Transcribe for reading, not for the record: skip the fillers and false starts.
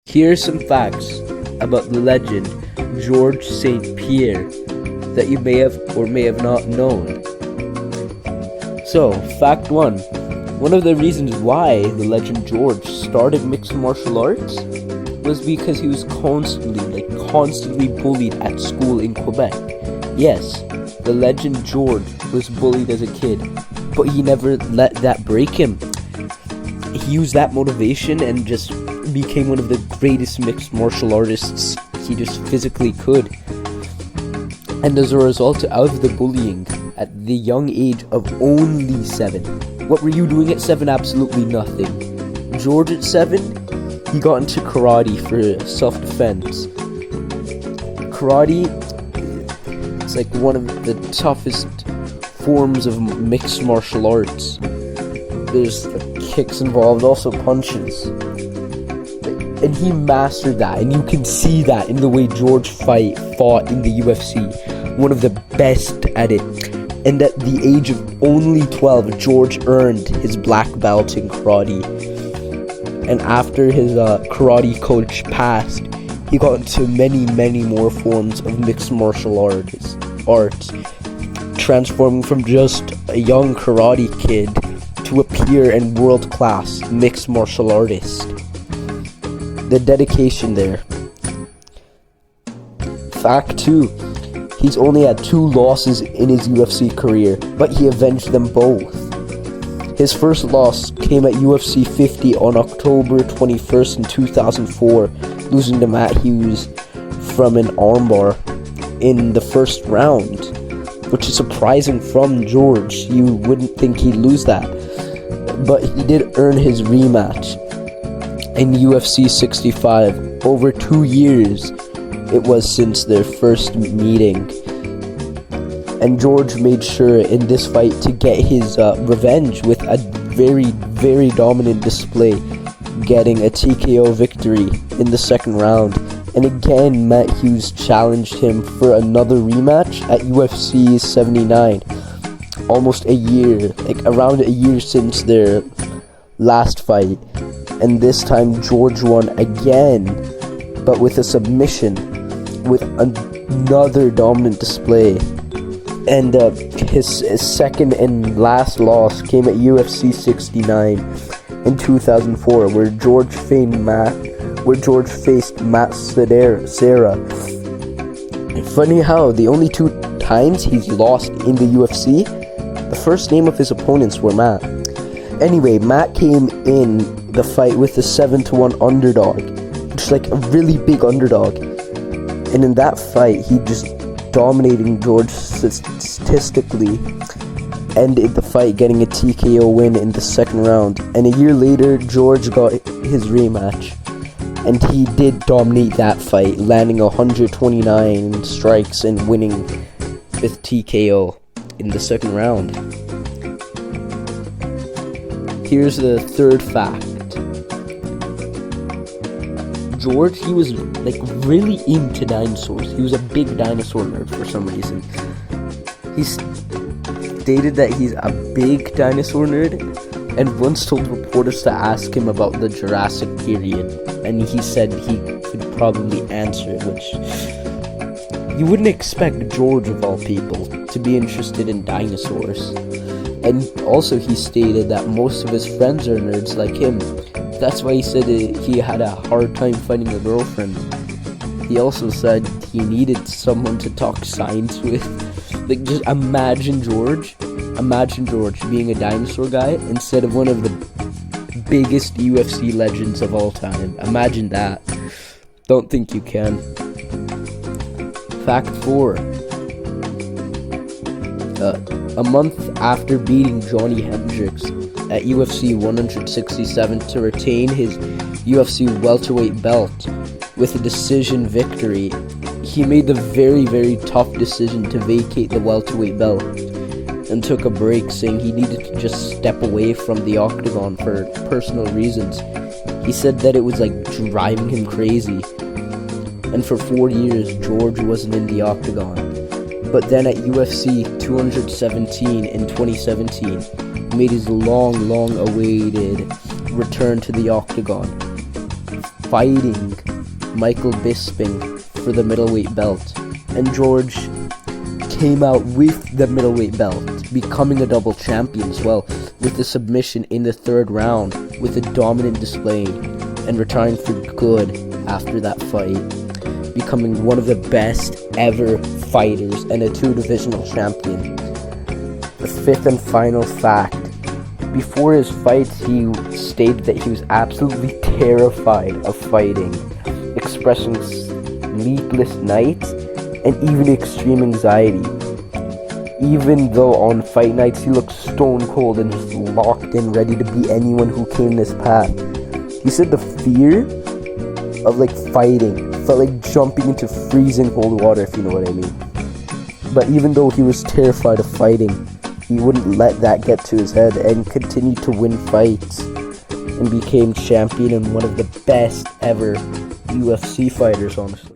Here are some facts about the legend George St. Pierre that you may have or may have not known. So, fact 1. One of the reasons why the legend George started mixed martial arts was because he was constantly bullied at school in Quebec. Yes, the legend George was bullied as a kid, but he never let that break him. He used that motivation and just became one of the greatest mixed martial artists he just physically could. And as a result of the bullying, at the young age of only 7, what were you doing at 7? Absolutely nothing. George at 7, he got into karate for self-defense. Karate, it's like one of the toughest forms of mixed martial arts. There's kicks involved, also punches. And he mastered that, and you can see that in the way George fought in the UFC. One of the best at it. And at the age of only 12, George earned his black belt in karate. And after his karate coach passed, he got into many more forms of mixed martial arts, transforming from just a young karate kid to a peer and world-class mixed martial artist. The dedication there. Fact 2. He's only had 2 losses in his UFC career, but he avenged them both. His first loss came at UFC 50 on October 21st in 2004, losing to Matt Hughes from an armbar in the first round, which is surprising from George. You wouldn't think he'd lose that. But he did earn his rematch in UFC 65. Over 2 years it was since their first meeting, and George made sure in this fight to get his revenge with a very dominant display, getting a TKO victory in the second round. And again, Matt Hughes challenged him for another rematch at UFC 79, almost a year, around a year since their last fight. And this time George won again, but with a submission, with another dominant display. And his second and last loss came at UFC 69 in 2004, where George faced Matt Serra. Funny how the only 2 times he's lost in the UFC, the first name of his opponents were Matt. Anyway, Matt came in the fight with a 7-1 underdog, which is a really big underdog. And in that fight, he just dominating George statistically, ended the fight getting a TKO win in the second round. And a year later, George got his rematch, and he did dominate that fight, landing 129 strikes and winning with TKO in the second round. Here's the third fact. George, he was really into dinosaurs. He was a big dinosaur nerd for some reason. He stated that he's a big dinosaur nerd, and once told reporters to ask him about the Jurassic period, and he said he could probably answer it, which you wouldn't expect George, of all people, to be interested in dinosaurs. And also he stated that most of his friends are nerds like him. That's why he said he had a hard time finding a girlfriend. He also said he needed someone to talk science with. Just imagine George being a dinosaur guy instead of one of the biggest UFC legends of all time. Imagine that. Don't think you can. Fact 4. A month after beating Johnny Hendricks at UFC 167 to retain his UFC welterweight belt with a decision victory, he made the very tough decision to vacate the welterweight belt and took a break, saying he needed to just step away from the octagon for personal reasons. He said that it was driving him crazy. And for 4 years, George wasn't in the octagon. But then at UFC 217 in 2017, made his long awaited return to the octagon. fighting Michael Bisping for the middleweight belt, and George came out with the middleweight belt, becoming a double champion as well, with a submission in the third round with a dominant display, and retiring for good after that fight, becoming one of the best ever fighters and a 2-divisional champion. The fifth and final fact: before his fights, he stated that he was absolutely terrified of fighting, expressing sleepless nights and even extreme anxiety. Even though on fight nights he looked stone cold and just locked in, ready to beat anyone who came in his path. He said the fear of fighting felt like jumping into freezing cold water, if you know what I mean. But even though he was terrified of fighting, he wouldn't let that get to his head and continued to win fights and became champion and one of the best ever UFC fighters, honestly.